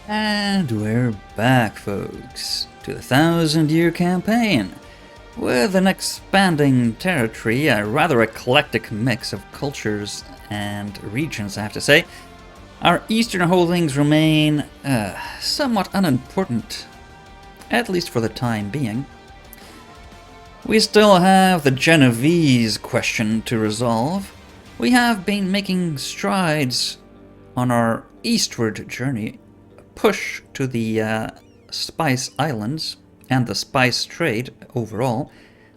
And we're back, folks, to the 1,000-Year Campaign, with an expanding territory, a rather eclectic mix of cultures and regions, I have to say. Our eastern holdings remain somewhat unimportant, at least for the time being. We still have the Genovese question to resolve. We have been making strides on our eastward journey, push to the Spice Islands and the spice trade overall,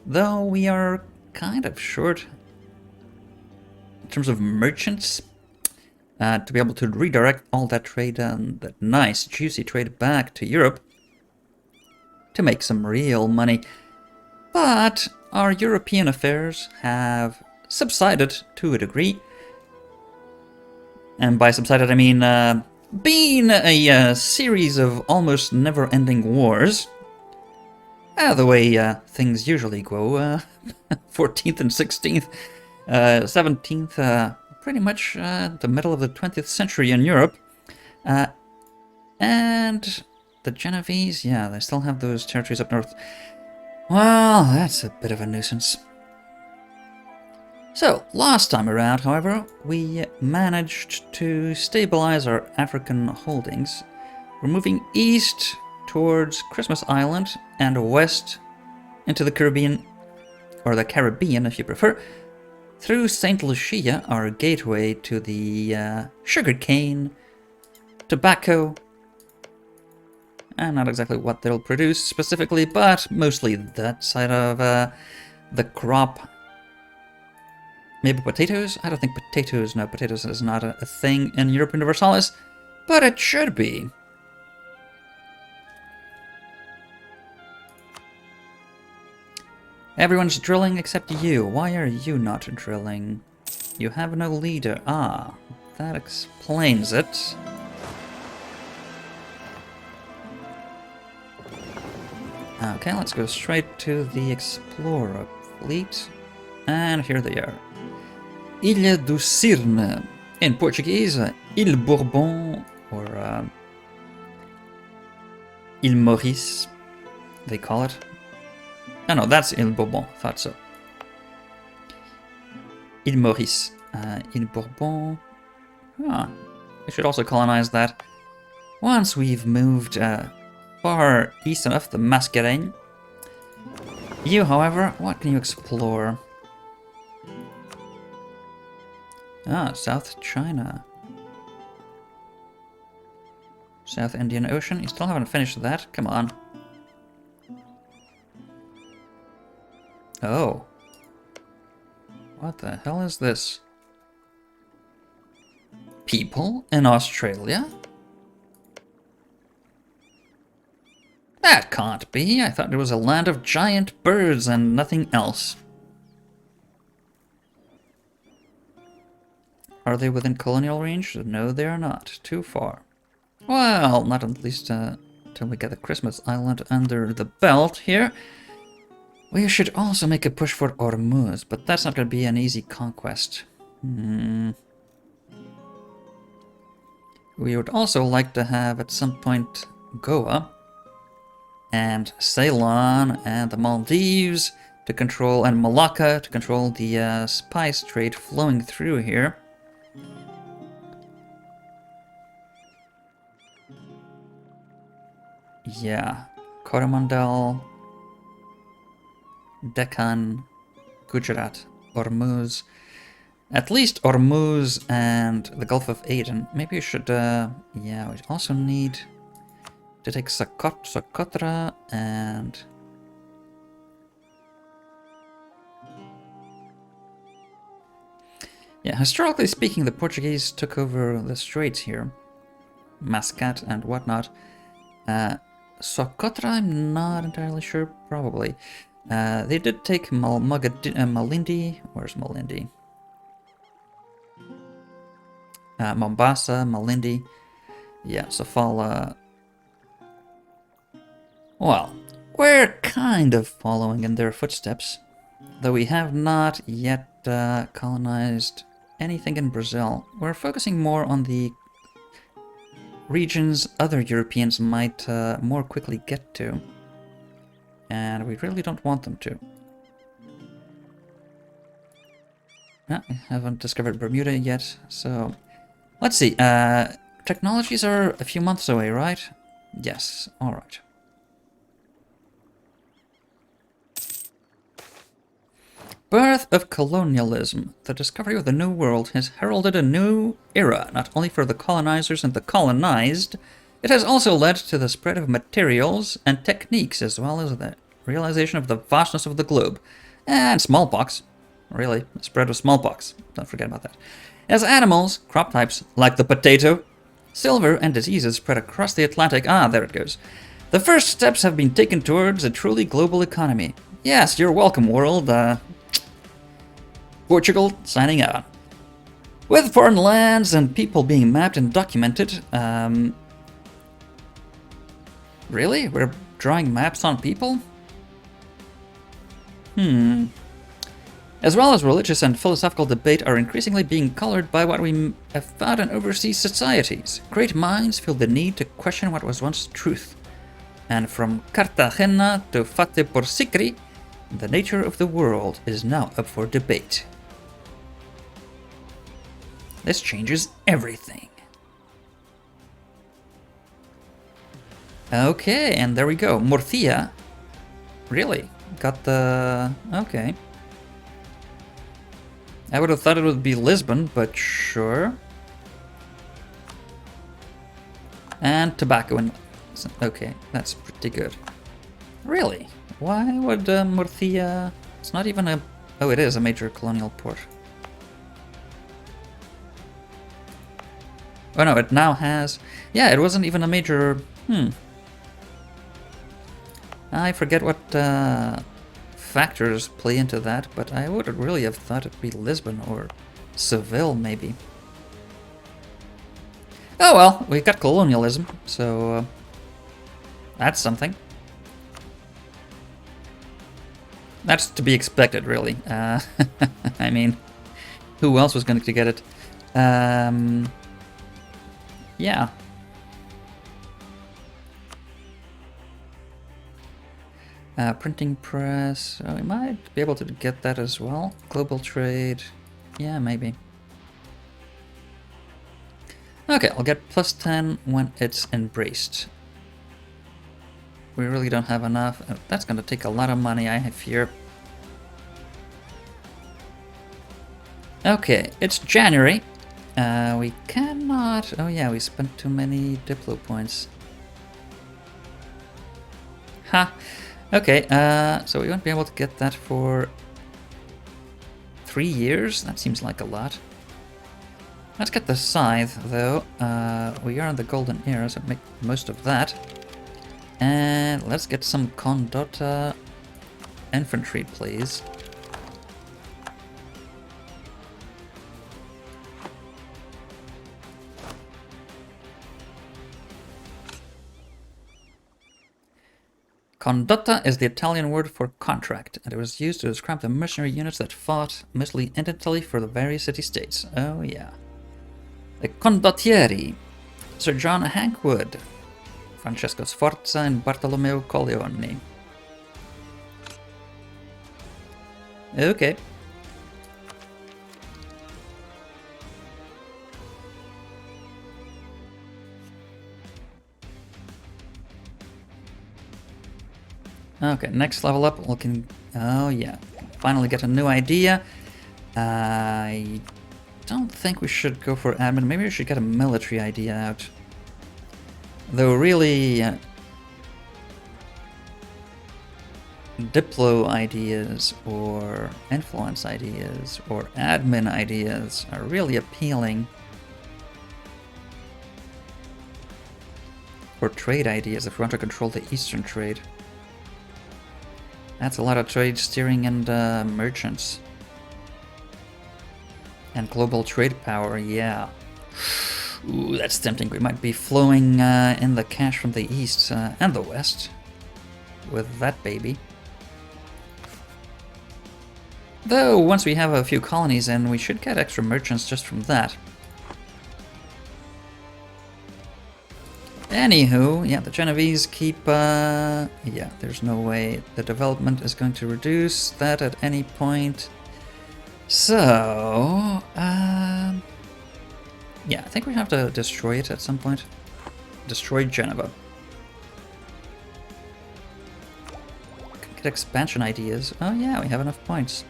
though we are kind of short in terms of merchants to be able to redirect all that trade and that nice juicy trade back to Europe to make some real money. But our European affairs have subsided to a degree, and by subsided I mean being a series of almost never-ending wars, the way things usually go, 14th and 16th, 17th, pretty much the middle of the 20th century in Europe. And the Genovese, yeah, they still have those territories up north. Well, that's a bit of a nuisance. So, last time around, however, we managed to stabilize our African holdings. We're moving east towards Christmas Island and west into the Caribbean, or the Caribbean if you prefer, through St. Lucia, our gateway to the sugarcane, tobacco, and not exactly what they'll produce specifically, but mostly that side of the crop. Maybe potatoes? I don't think potatoes, no, potatoes is not a thing in Europa Universalis, but it should be. Everyone's drilling except you. Why are you not drilling? You have no leader. Ah, that explains it. Okay, let's go straight to the Explorer fleet. And here they are. Ilha do Cirne. In Portuguese, Ile Bourbon, or Ile Maurice, they call it. Oh no, that's Ile Bourbon, thought so. Ile Maurice. Ile Bourbon. Ah, we should also colonize that. Once we've moved far east enough, the Mascareign. You, however, what can you explore? Ah, South China. South Indian Ocean. You still haven't finished that? Come on. Oh. What the hell is this? People in Australia? That can't be. I thought it was a land of giant birds and nothing else. Are they within colonial range? No, they are not. Too far. Well, not at least until we get the Christmas Island under the belt here. We should also make a push for Ormuz, but that's not going to be an easy conquest. We would also like to have at some point Goa and Ceylon and the Maldives to control, and Malacca to control the spice trade flowing through here. Yeah, Coromandel, Deccan, Gujarat, Ormuz. At least Ormuz and the Gulf of Aden. Maybe we should, yeah, we also need to take Socotra and... Yeah, historically speaking, the Portuguese took over the straits here. Mascat and whatnot. Socotra, I'm not entirely sure, probably. They did take Malindi. Where's Malindi? Mombasa, Malindi. Yeah, Sofala. Well, we're kind of following in their footsteps, though we have not yet colonized anything in Brazil. We're focusing more on the regions other Europeans might more quickly get to. And we really don't want them to. No, I haven't discovered Bermuda yet, so... Let's see, technologies are a few months away, right? Yes, alright. Birth of colonialism. The discovery of the New World has heralded a new era, not only for the colonizers and the colonized, it has also led to the spread of materials and techniques, as well as the realization of the vastness of the globe. And smallpox. Really, the spread of smallpox. Don't forget about that. As animals, crop types, like the potato, silver, and diseases spread across the Atlantic. Ah, there it goes. The first steps have been taken towards a truly global economy. Yes, you're welcome, world. Portugal, signing out. With foreign lands and people being mapped and documented, really? We're drawing maps on people? As well as religious and philosophical debate are increasingly being colored by what we have found in overseas societies. Great minds feel the need to question what was once truth. And from Cartagena to Fate por Sicri, the nature of the world is now up for debate. This changes everything. Okay, and there we go. Murcia. Really? Got the... okay. I would have thought it would be Lisbon, but sure. And tobacco and... okay, that's pretty good. Really? Why would Murcia... it's not even a... oh, it is a major colonial port. Oh no, it now has... yeah, it wasn't even a major... I forget what factors play into that, but I would really have thought it'd be Lisbon or Seville, maybe. Oh well, we got colonialism, so that's something. That's to be expected, really. I mean, who else was going to get it? Yeah. Printing press, we might be able to get that as well. Global trade, yeah, maybe. Okay, I'll get plus 10 when it's embraced. We really don't have enough. That's going to take a lot of money, I fear. Okay, it's January. We cannot... oh yeah, we spent too many Diplo points. Ha! Okay, so we won't be able to get that for 3 years? That seems like a lot. Let's get the scythe, though. We are in the golden era, so make most of that. And let's get some Condotta infantry, please. Condotta is the Italian word for contract, and it was used to describe the mercenary units that fought, mostly in Italy, for the various city-states. Oh yeah. The Condottieri, Sir John Hankwood, Francesco Sforza, and Bartolomeo Colleoni. Okay. Okay, next level up, we can... oh yeah, finally get a new idea. I don't think we should go for admin. Maybe we should get a military idea out. Though really... Diplo ideas, or influence ideas, or admin ideas are really appealing. Or trade ideas if we want to control the Eastern trade. That's a lot of trade steering and merchants. And global trade power, yeah. Ooh, that's tempting. We might be flowing in the cash from the east and the west with that baby. Though, once we have a few colonies in, we should get extra merchants just from that. Anywho, yeah, the Genovese keep, yeah, there's no way the development is going to reduce that at any point. So, yeah, I think we have to destroy it at some point. Destroy Genova. Get expansion ideas. Oh yeah, we have enough points.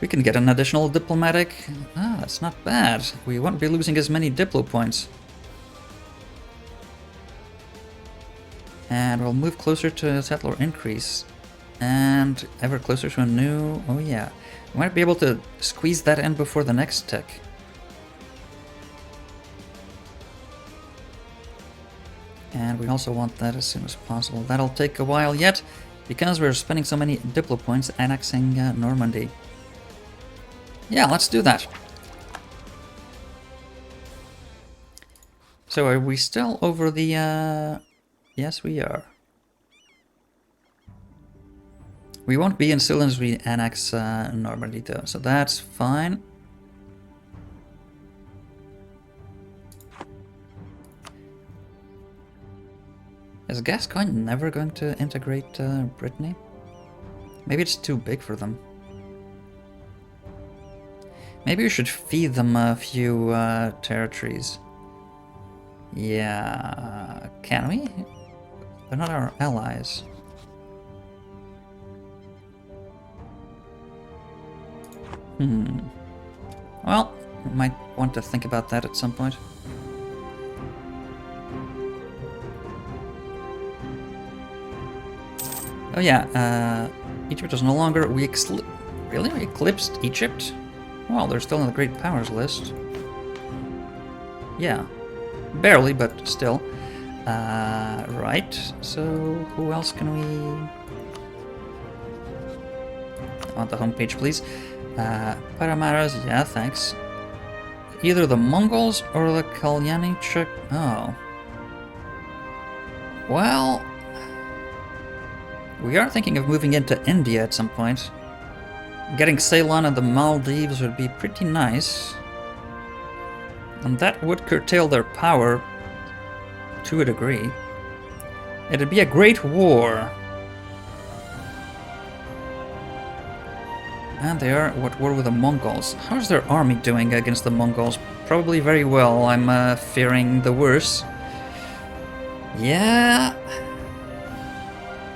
We can get an additional diplomatic. Ah, that's not bad. We won't be losing as many diplo points. And we'll move closer to settler increase. And ever closer to a new... Oh yeah. We might be able to squeeze that in before the next tick. And we also want that as soon as possible. That'll take a while yet, because we're spending so many diplo points annexing Normandy. Yeah, let's do that. So are we still over the... Yes, we are. We won't be until as we annex Normandy though, so that's fine. Is Gascogne never going to integrate Brittany? Maybe it's too big for them. Maybe we should feed them a few territories. Yeah, can we? They're not our allies. Well, we might want to think about that at some point. Oh yeah, Egypt is no longer... We really eclipsed Egypt? Well, they're still in the Great Powers list. Yeah. Barely, but still. Right, so who else can we... On the homepage, please. Paramaras, yeah, thanks. Either the Mongols or the Kalyanchuk... Oh. Well... We are thinking of moving into India at some point. Getting Ceylon and the Maldives would be pretty nice. And that would curtail their power to a degree. It'd be a great war. And they are at war with the Mongols. How's their army doing against the Mongols? Probably very well. I'm fearing the worst. Yeah.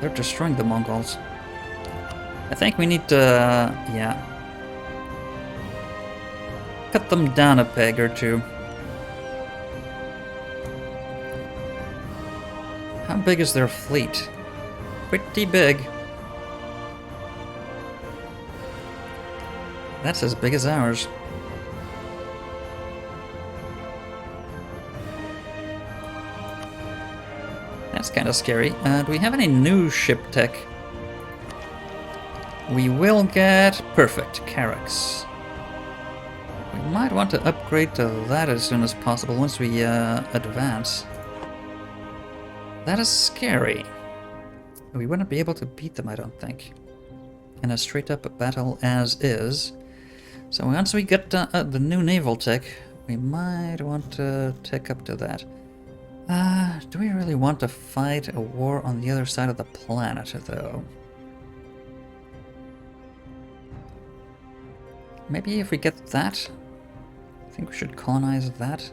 They're destroying the Mongols. I think we need to, yeah. Cut them down a peg or two. How big is their fleet? Pretty big. That's as big as ours. That's kind of scary. Do we have any new ship tech? We will get... Perfect. Carracks. We might want to upgrade to that as soon as possible once we advance. That is scary. We wouldn't be able to beat them, I don't think. In a straight-up battle as is. So once we get the new naval tech, we might want to take up to that. Do we really want to fight a war on the other side of the planet, though? Maybe if we get that, I think we should colonize that.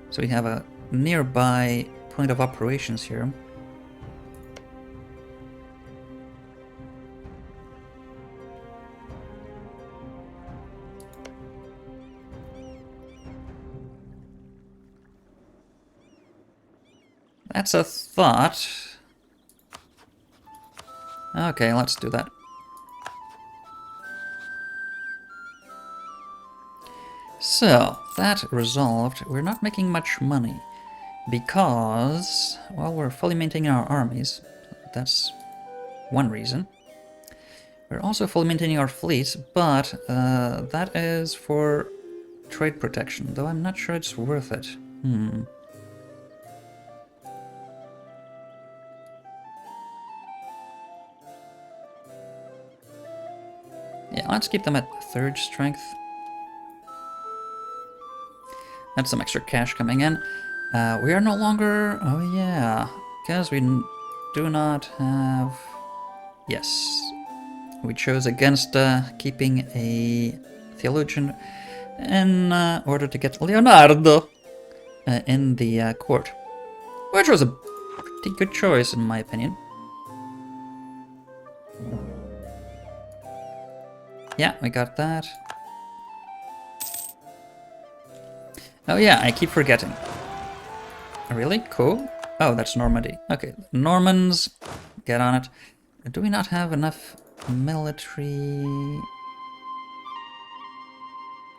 So we have a nearby point of operations here. That's a thought. Okay, let's do that. So, that resolved. We're not making much money because, well, we're fully maintaining our armies. That's one reason. We're also fully maintaining our fleets, but that is for trade protection, though I'm not sure it's worth it. Yeah, let's keep them at 3rd strength. That's some extra cash coming in. We are no longer... Oh yeah, because we do not have... Yes. We chose against keeping a theologian in order to get Leonardo in the court. Which was a pretty good choice, in my opinion. Yeah, we got that. Oh yeah, I keep forgetting. Really? Cool. Oh, that's Normandy. Okay, Normans, get on it. Do we not have enough military?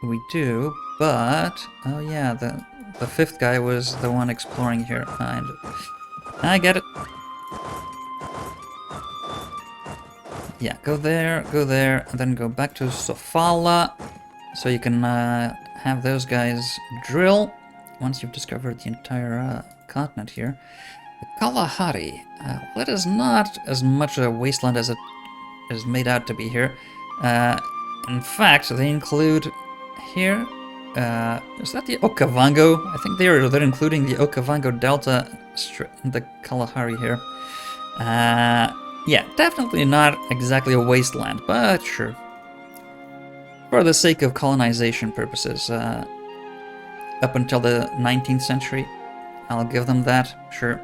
We do, but... Oh yeah, the fifth guy was the one exploring here. I get it. Yeah, go there, and then go back to Sofala, so you can have those guys drill once you've discovered the entire continent here. The Kalahari. Well, it is not as much a wasteland as it is made out to be here. In fact, they include here. Is that the Okavango? I think they're including the Okavango Delta in the Kalahari here. Yeah, definitely not exactly a wasteland, but sure. For the sake of colonization purposes, up until the 19th century, I'll give them that, sure.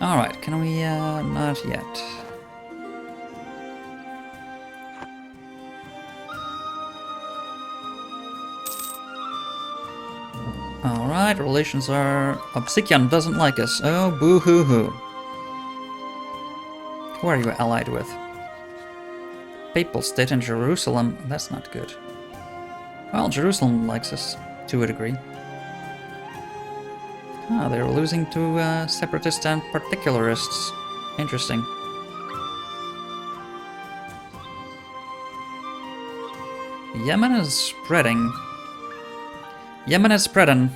Alright, can we, not yet. Alright, relations are... Obsikian doesn't like us. Oh, boo-hoo-hoo. Who are you allied with? Papal state in Jerusalem. That's not good. Well, Jerusalem likes us, to a degree. Ah, they're losing to separatists and particularists. Interesting. Yemen is spreading. Yemen is spreading.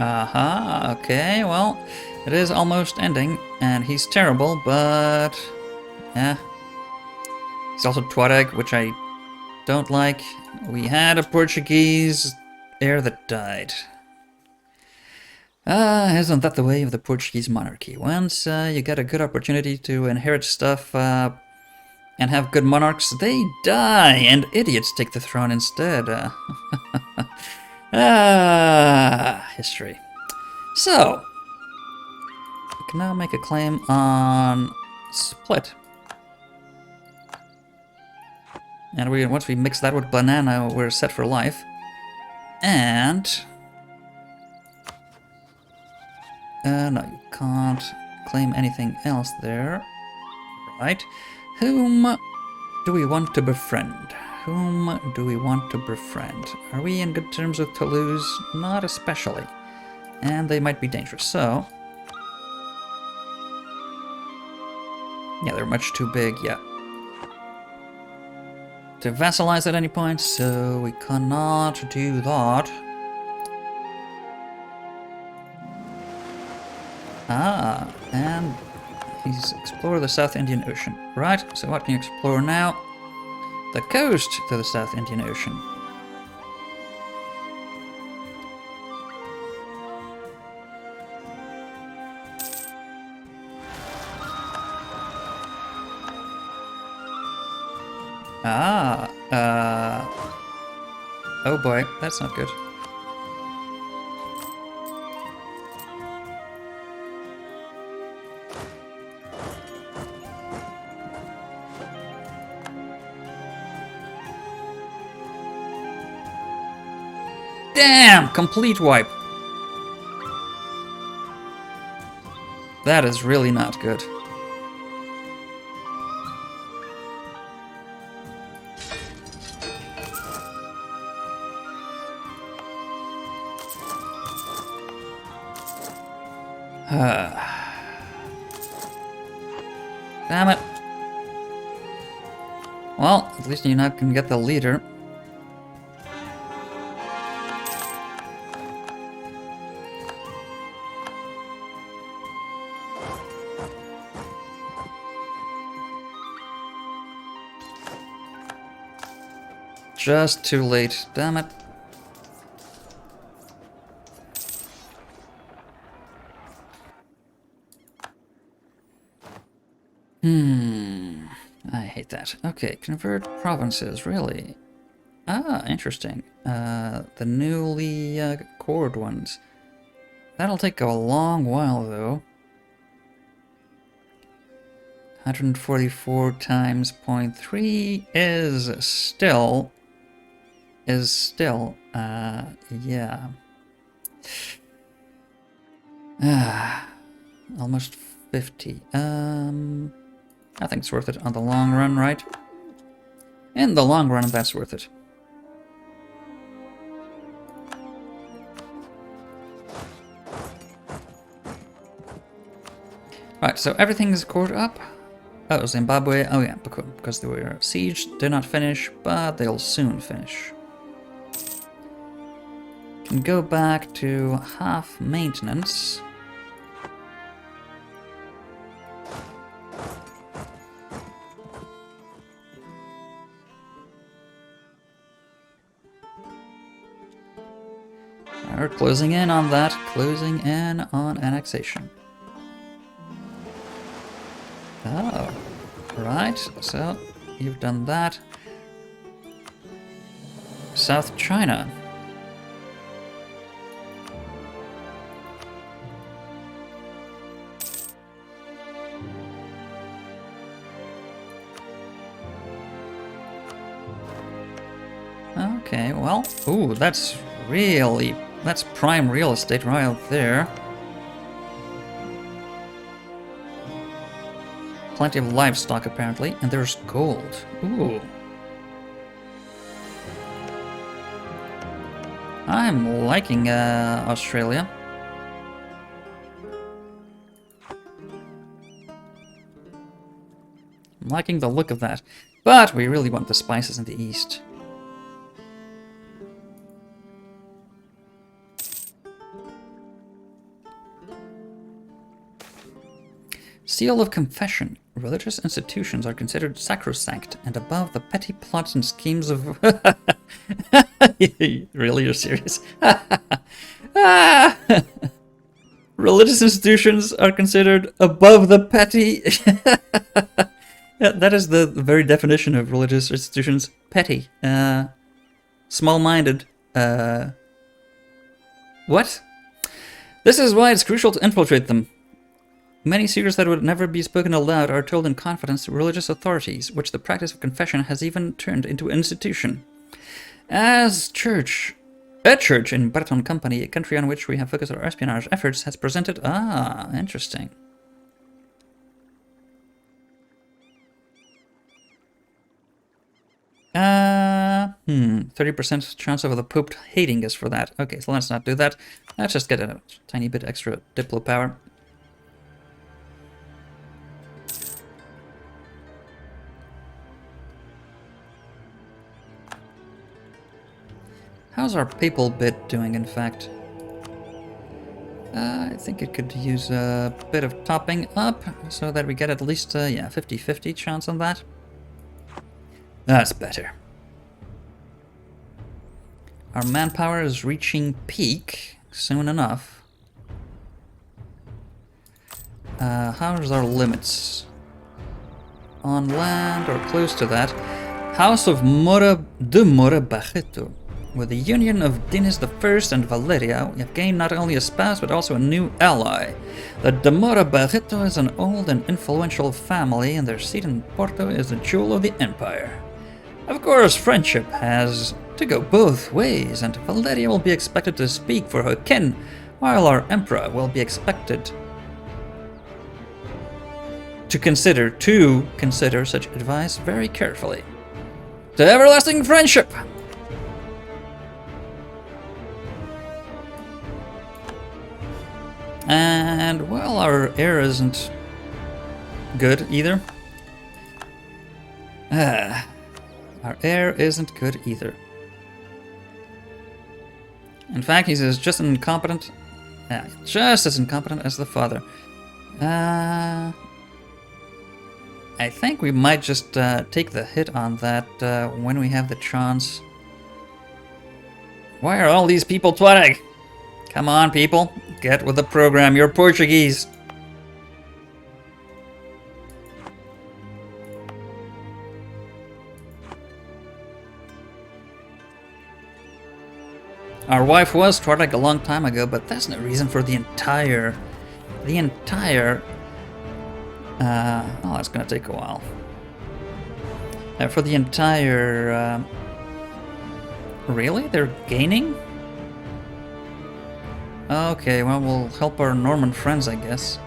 Aha, okay, well, it is almost ending, and he's terrible, but... yeah. He's also Tuareg, which I don't like. We had a Portuguese heir that died. Isn't that the way of the Portuguese monarchy? Once you get a good opportunity to inherit stuff and have good monarchs, they die, and idiots take the throne instead. History. So, we can now make a claim on split. And once we mix that with banana, we're set for life. And... no, you can't claim anything else there. Right. Whom do we want to befriend? Whom do we want to befriend? Are we in good terms with Toulouse? Not especially. And they might be dangerous, so... yeah, they're much too big, yeah. To vassalize at any point, so we cannot do that. Ah, and he's explored the South Indian Ocean. Right, so what can you explore now? The coast to the South Indian Ocean. Oh boy, that's not good. Damn! Complete wipe. That is really not good. Damn it. Well, at least you now can get the leader. Just too late, damn it. I hate that. Okay, convert provinces, really? Ah, interesting. The newly cored ones. That'll take a long while, though. 144 times 0.3 is still... yeah. Almost 50. I think it's worth it on the long run, right? In the long run, that's worth it. Right, so everything is caught up. Oh, Zimbabwe. Oh yeah, because they were sieged. Did not finish, but they'll soon finish. Can go back to half maintenance. We're closing in on that, closing in on annexation. Oh, right, so you've done that. South China. Okay, well, ooh, that's prime real estate right out there. Plenty of livestock, apparently, and there's gold. Ooh. I'm liking Australia. I'm liking the look of that. But we really want the spices in the east. Seal of confession. Religious institutions are considered sacrosanct and above the petty plots and schemes of... Really, you're serious? Religious institutions are considered above the petty... Yeah, that is the very definition of religious institutions. Petty. Small-minded. What? This is why it's crucial to infiltrate them. Many secrets that would never be spoken aloud are told in confidence to religious authorities, which the practice of confession has even turned into an institution. As a church in Patron Company, a country on which we have focused our espionage efforts, has presented... Ah, interesting. Hmm, 30% chance of the Pope hating us for that. Okay, so let's not do that. Let's just get a tiny bit extra Diplo power. How's our papal bit doing, in fact? I think it could use a bit of topping up, so that we get at least, yeah, 50-50 chance on that. That's better. Our manpower is reaching peak soon enough. How's our limits? On land, or close to that. House of Mora de Mora Barreto. With the union of Dinis I and Valeria, we have gained not only a spouse but also a new ally. The de Mora Barreto is an old and influential family, and their seat in Porto is the jewel of the empire. Of course, friendship has to go both ways, and Valeria will be expected to speak for her kin, while our emperor will be expected to consider such advice very carefully. To everlasting friendship! And, well, our air isn't good either. Our heir isn't good either. In fact, he's just incompetent. Just as incompetent as the father. I think we might just take the hit on that when we have the chance. Why are all these people twatting? Come on, people. Get with the program. You're Portuguese. Our wife was Tuareg a long time ago, but that's no reason for the entire... oh, that's gonna take a while. For the entire... Really? They're gaining? Okay, well, we'll help our Norman friends, I guess.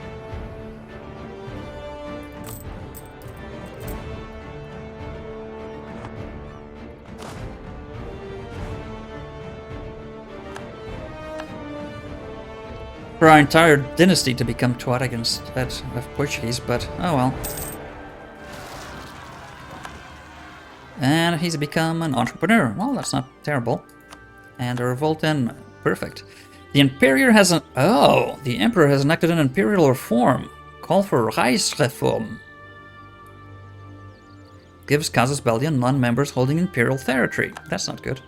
For our entire dynasty to become Tuareg instead of Portuguese, but oh well. And he's become an entrepreneur. Well, that's not terrible. And a revolt in. Perfect. The Emperor has the Emperor has enacted an Imperial Reform. Call for Reichsreform. Gives casus belli on non-members holding Imperial territory. That's not good.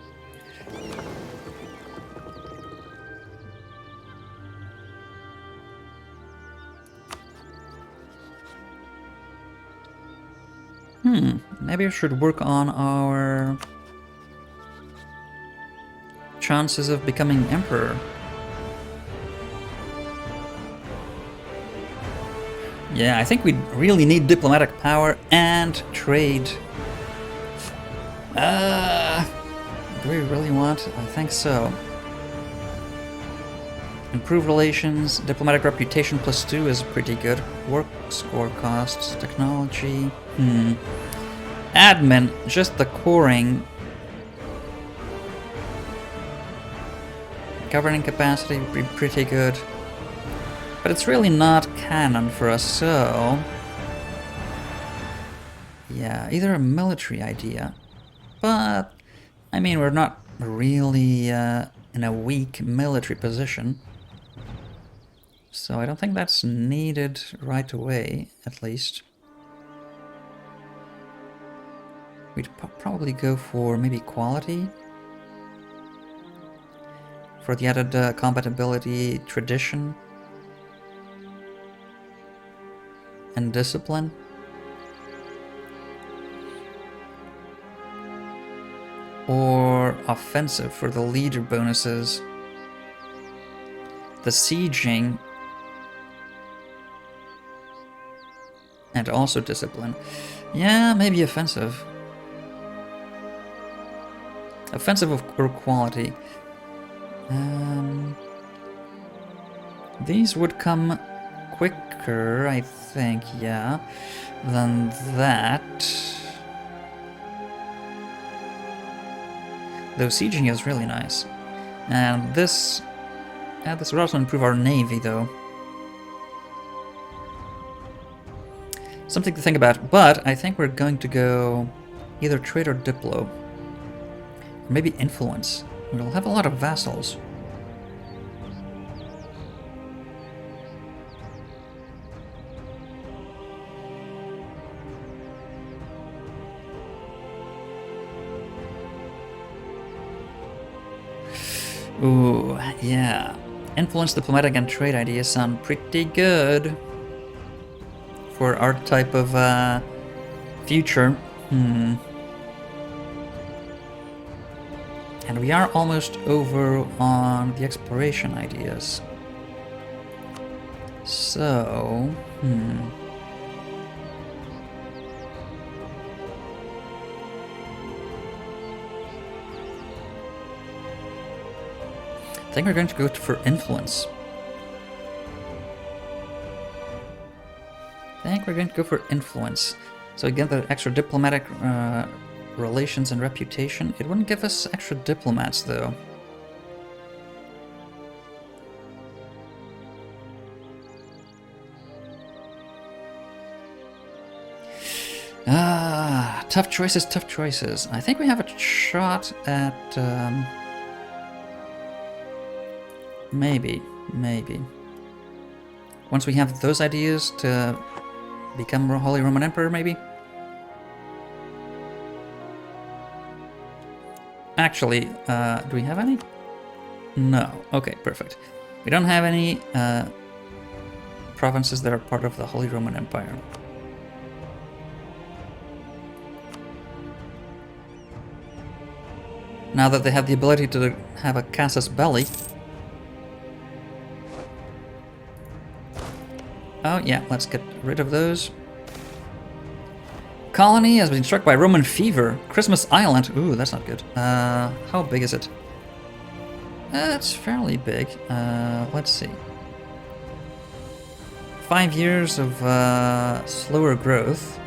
Maybe we should work on our chances of becoming emperor. Yeah, I think we really need diplomatic power and trade. Do we really want? I think so. Improve relations, diplomatic reputation +2 is pretty good. Work score costs, technology. Admin, just the coring. Governing capacity would be pretty good. But it's really not canon for us, so... yeah, either a military idea. But, I mean, we're not really in a weak military position. So I don't think that's needed right away, at least. We'd probably go for maybe quality. For the added compatibility, tradition. And discipline. Or offensive for the leader bonuses. The sieging. And also discipline. Yeah, maybe offensive. Offensive or quality. These would come quicker, I think, yeah, than that. Though sieging is really nice. And this would also improve our navy, though. Something to think about, but I think we're going to go either trade or diplo. Or maybe influence. We'll have a lot of vassals. Ooh, yeah. Influence, diplomatic, and trade ideas sound pretty good for our type of future. And we are almost over on the exploration ideas. So, I think we're going to go for influence. So again, the extra diplomatic relations and reputation. It wouldn't give us extra diplomats, though. Ah, tough choices, tough choices. I think we have a shot at... maybe. Once we have those ideas to become Holy Roman Emperor, maybe? Actually, do we have any? No. Okay, perfect. We don't have any provinces that are part of the Holy Roman Empire. Now that they have the ability to have a casus belli. Oh yeah, let's get rid of those. Colony has been struck by Roman fever. Christmas Island. Ooh, that's not good. How big is it? It's fairly big. Let's see. 5 years of slower growth.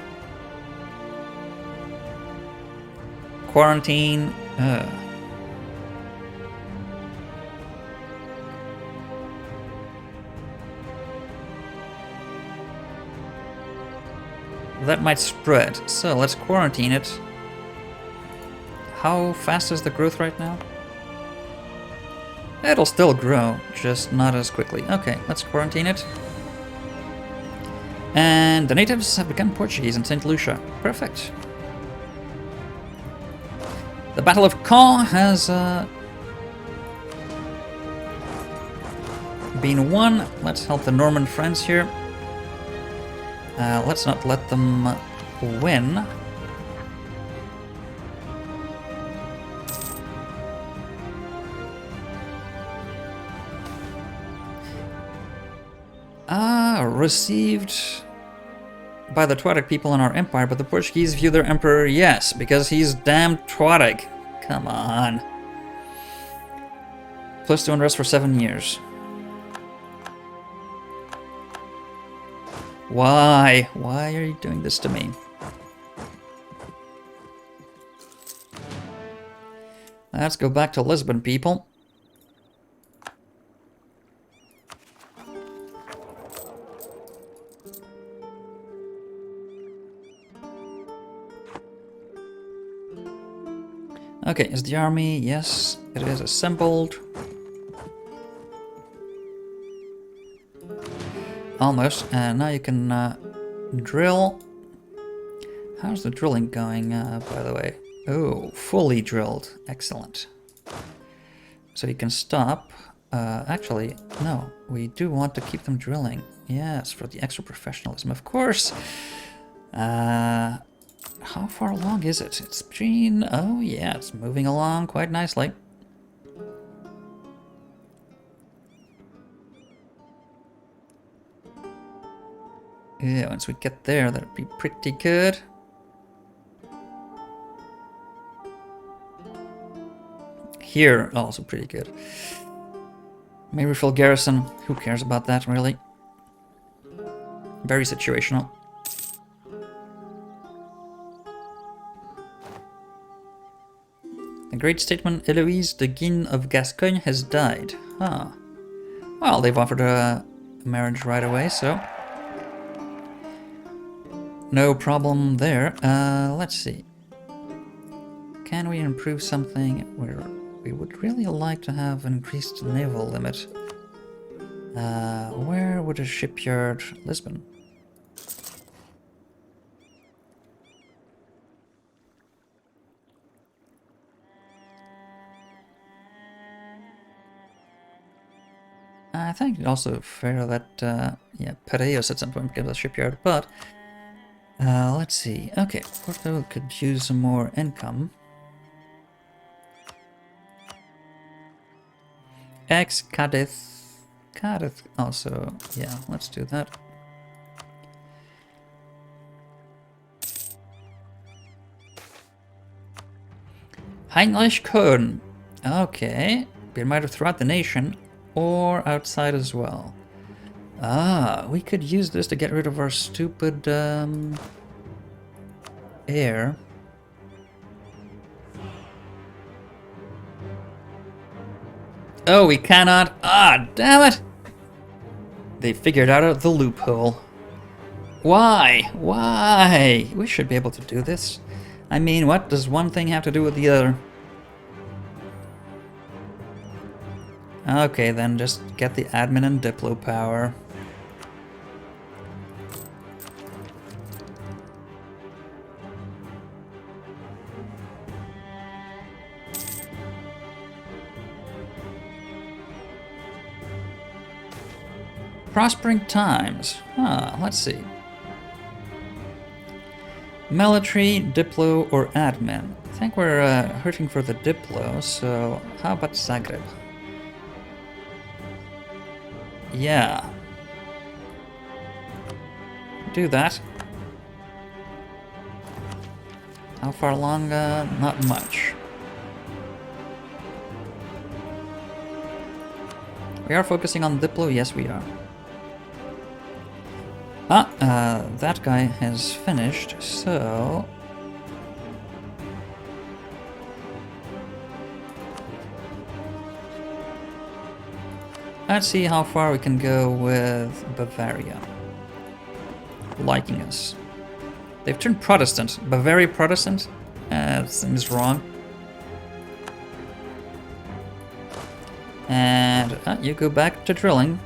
Quarantine. That might spread. So let's quarantine it. How fast is the growth right now? It'll still grow, just not as quickly. Okay, let's quarantine it. And the natives have become Portuguese in St. Lucia. Perfect. The Battle of Caen has been won. Let's help the Norman friends here. Let's not let them win. Received by the Tuareg people in our empire, but the Portuguese view their emperor, yes, because he's damn Tuareg. Come on. +2 unrest for 7 years. Why? Why are you doing this to me? Let's go back to Lisbon, people. Okay, is the army? Yes, it is assembled. Almost. Now you can drill. How's the drilling going, by the way? Oh, fully drilled. Excellent. So you can stop. Actually, no. We do want to keep them drilling. Yes, for the extra professionalism, of course. How far along is it? It's been... Oh, yeah, it's moving along quite nicely. Yeah, once we get there, that'd be pretty good. Here, also pretty good. Mayfield Garrison, who cares about that, really? Very situational. The great statesman Eloise de Guin of Gascogne has died. Huh. Well, they've offered a marriage right away, so... no problem there. Let's see. Can we improve something where we would really like to have an increased naval limit? Where would a shipyard... Lisbon. I think it's also fair that, yeah, Piraeus at some point becomes a shipyard, but... let's see. Okay, Porto could use some more income. Cadiz. Cadiz also, yeah, let's do that. Heinrich Köln. Okay, been either throughout the nation or outside as well. Ah, we could use this to get rid of our stupid heir. Oh, we cannot. Ah, damn it! They figured out the loophole. Why? Why? We should be able to do this. I mean, what does one thing have to do with the other? Okay, then just get the admin and Diplo power. Prospering times. Let's see. Military, Diplo, or admin? I think we're hurting for the Diplo, so how about Zagreb? Yeah. Do that. How far along? Not much. We are focusing on Diplo? Yes, we are. That guy has finished, so... Let's see how far we can go with Bavaria. Liking us. They've turned Protestant. Bavaria Protestant? Seems wrong. And you go back to drilling.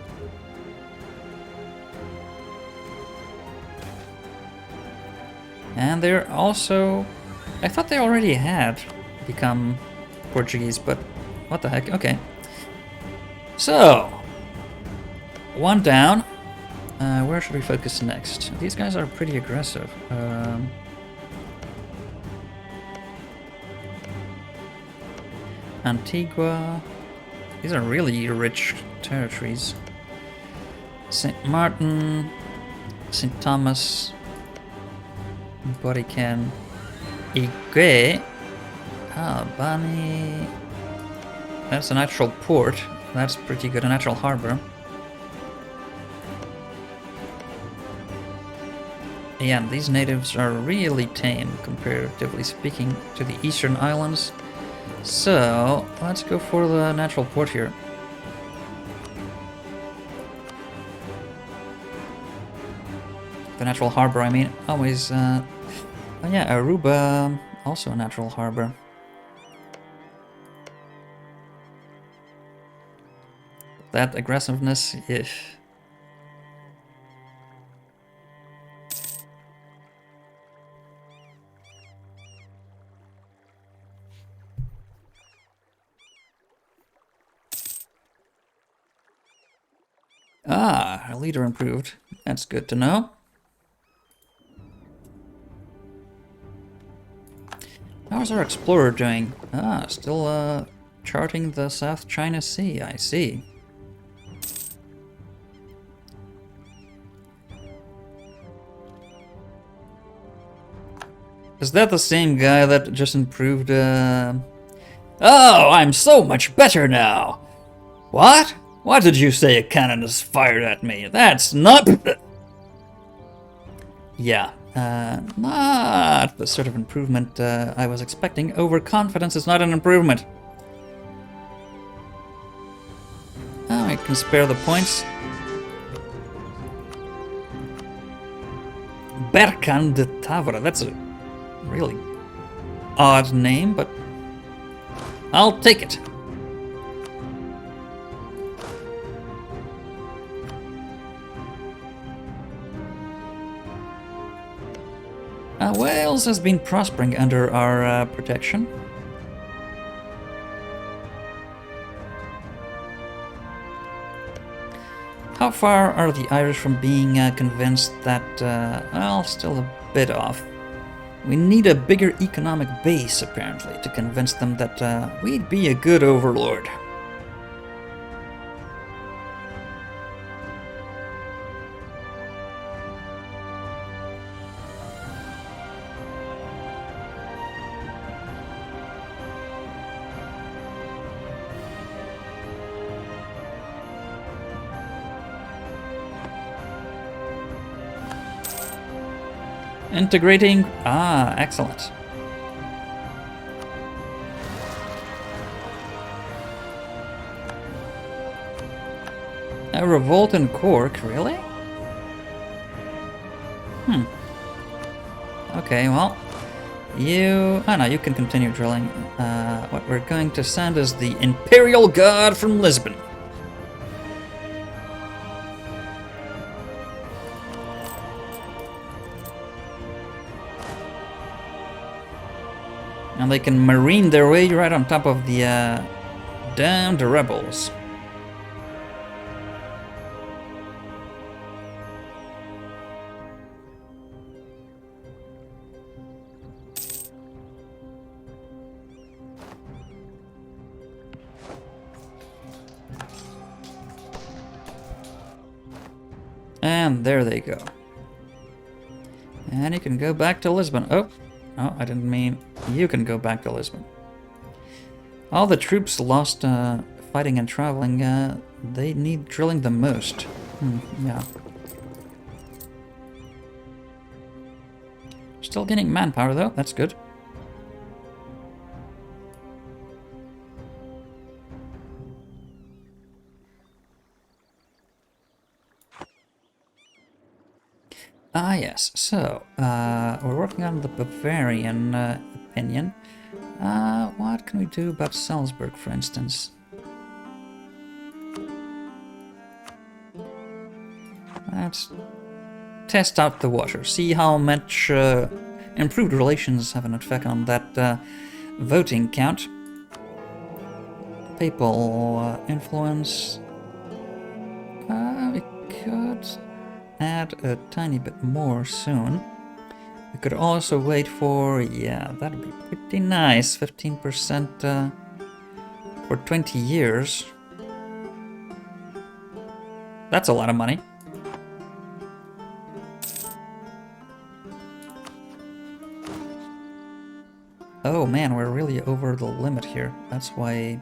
And they're also... I thought they already had become Portuguese, but what the heck? Okay. So, one down. Where should we focus next? These guys are pretty aggressive. Antigua. These are really rich territories. St. Martin, St. Thomas, Borican, Igwe, Bani. That's a natural port. That's pretty good, a natural harbor. Yeah, these natives are really tame, comparatively speaking, to the eastern islands. So, let's go for the natural port here. The natural harbor, I mean. Always, oh yeah, Aruba, also a natural harbor. That aggressiveness, if. Our leader improved. That's good to know. How's our explorer doing? Still charting the South China Sea, I see. Is that the same guy that just improved, Oh, I'm so much better now! What? What did you say a cannon is fired at me? That's not... Yeah, not the sort of improvement I was expecting. Overconfidence is not an improvement. Oh, I can spare the points. Berkan de Tavra, that's a really odd name, but I'll take it. Wales has been prospering under our protection. How far are the Irish from being convinced that, well, still a bit off. We need a bigger economic base, apparently, to convince them that we'd be a good overlord. Integrating. Excellent. A revolt in Cork, really? Okay, well, you... Oh no, you can continue drilling. What we're going to send is the Imperial Guard from Lisbon. And they can marine their way right on top of the damned rebels. And there they go. And you can go back to Lisbon. Oh, no, I didn't mean you can go back to Lisbon. All the troops lost fighting and traveling, they need drilling the most. Yeah. Still getting manpower though, that's good. Ah yes, so we're working on the Bavarian opinion. What can we do about Salzburg, for instance? Let's test out the water, see how much improved relations have an effect on that voting count. Papal influence. We could add a tiny bit more soon. We could also wait for, yeah, that'd be pretty nice, 15% for 20 years. That's a lot of money. Oh man, we're really over the limit here. That's why...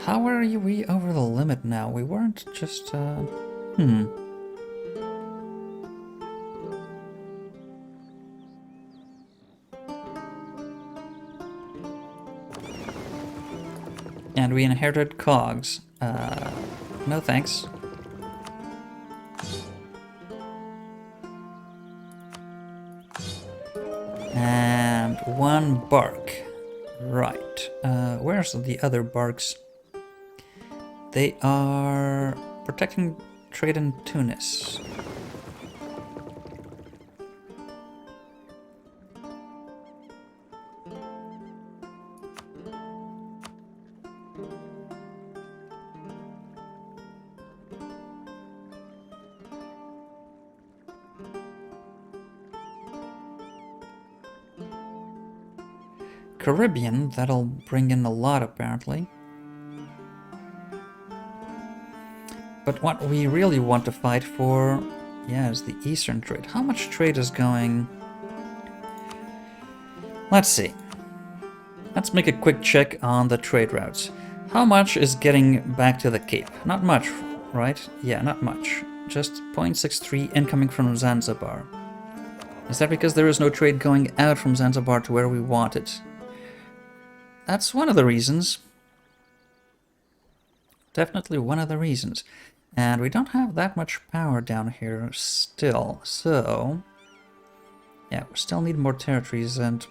How are we over the limit now? We weren't just, And we inherited cogs. No thanks. And one bark. Right. Where's the other barks? They are protecting trade in Tunis. Caribbean, that'll bring in a lot apparently. But what we really want to fight for, yeah, is the Eastern trade. How much trade is going? Let's see. Let's make a quick check on the trade routes. How much is getting back to the Cape? Not much, right? Yeah, not much. Just 0.63 incoming from Zanzibar. Is that because there is no trade going out from Zanzibar to where we want it? That's one of the reasons. Definitely one of the reasons. And we don't have that much power down here still, so... Yeah, we still need more territories and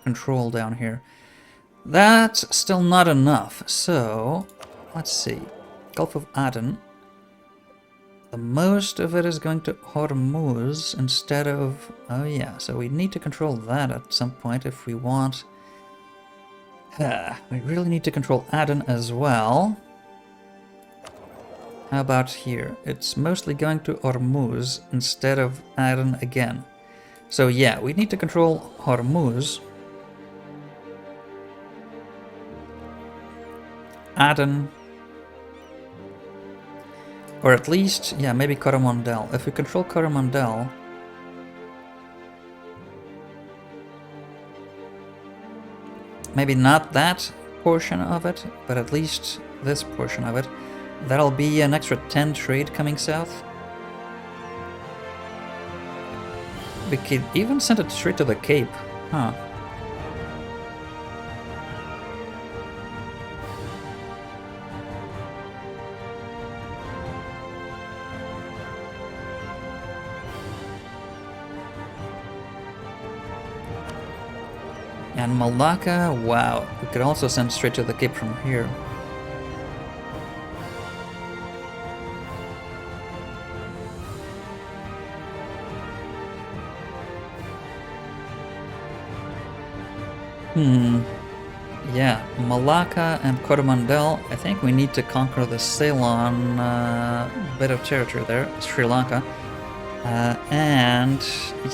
control down here. That's still not enough, so... Let's see. Gulf of Aden. The most of it is going to Hormuz instead of... Oh yeah, so we need to control that at some point if we want... we really need to control Aden as well. How about here? It's mostly going to Hormuz instead of Aden again. So yeah, we need to control Hormuz. Aden. Or at least, yeah, maybe Coromandel. If we control Coromandel... Maybe not that portion of it, but at least this portion of it. That'll be an extra 10 trade coming south. We could even send it straight to the Cape, huh? And Malacca, wow. We could also send straight to the Cape from here. Yeah, Malacca and Coromandel. I think we need to conquer the Ceylon bit of territory there, Sri Lanka. And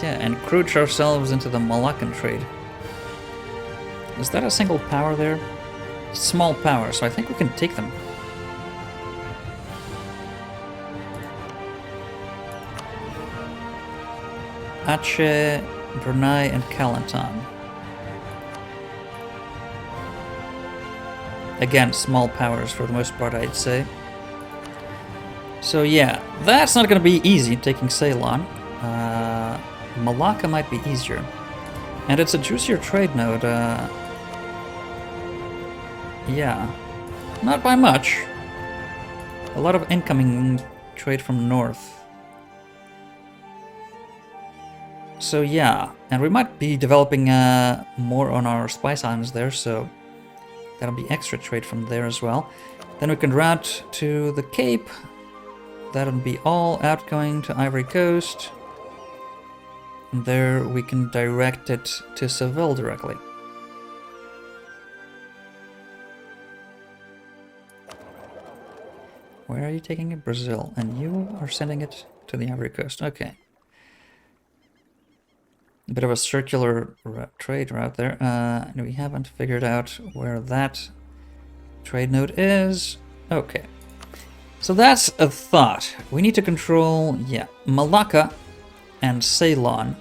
encroach ourselves into the Malaccan trade. Is that a single power there? Small power, so I think we can take them. Aceh, Brunei, and Kelantan. Again, small powers for the most part, I'd say. So yeah, that's not going to be easy, taking Ceylon. Malacca might be easier. And it's a juicier trade node. Yeah, not by much. A lot of incoming trade from north. So yeah, and we might be developing more on our spice islands there, so that'll be extra trade from there as well. Then we can route to the Cape. That'll be all outgoing to Ivory Coast. And there we can direct it to Seville directly. Where are you taking it? Brazil. And you are sending it to the Ivory Coast. Okay. A bit of a circular trade route there. And we haven't figured out where that trade node is. Okay. So that's a thought. We need to control, yeah, Malacca and Ceylon.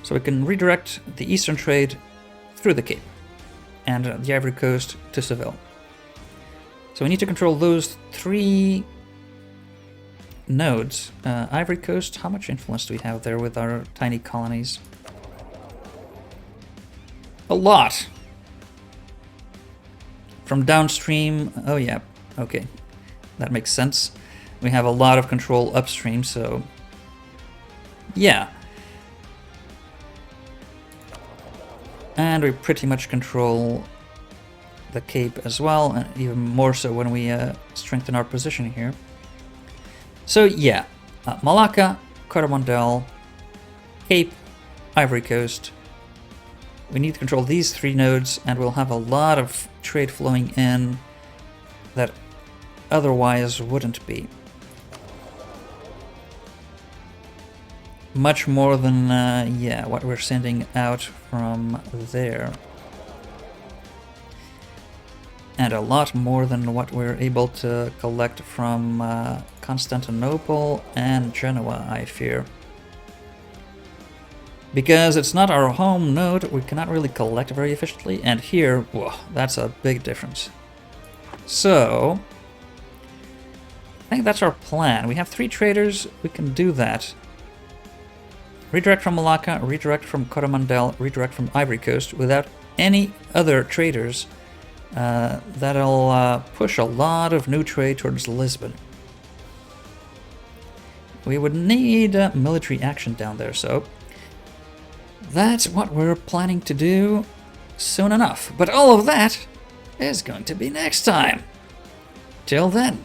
So we can redirect the eastern trade through the Cape and the Ivory Coast to Seville. So we need to control those three nodes. Ivory Coast, how much influence do we have there with our tiny colonies? A lot. From downstream, oh yeah, okay. That makes sense. We have a lot of control upstream, so yeah. And we pretty much control the Cape as well, and even more so when we strengthen our position here. So yeah, Malacca, Coromandel, Cape, Ivory Coast. We need to control these three nodes, and we'll have a lot of trade flowing in that otherwise wouldn't be. Much more than, yeah, what we're sending out from there. And a lot more than what we're able to collect from Constantinople and Genoa, I fear. Because it's not our home node, we cannot really collect very efficiently, and here, whoa, that's a big difference. So I think that's our plan. We have 3 traders, we can do that. Redirect from Malacca, redirect from Coromandel, redirect from Ivory Coast without any other traders. That'll push a lot of new trade towards Lisbon. We would need military action down there, so that's what we're planning to do soon enough. But all of that is going to be next time. Till then.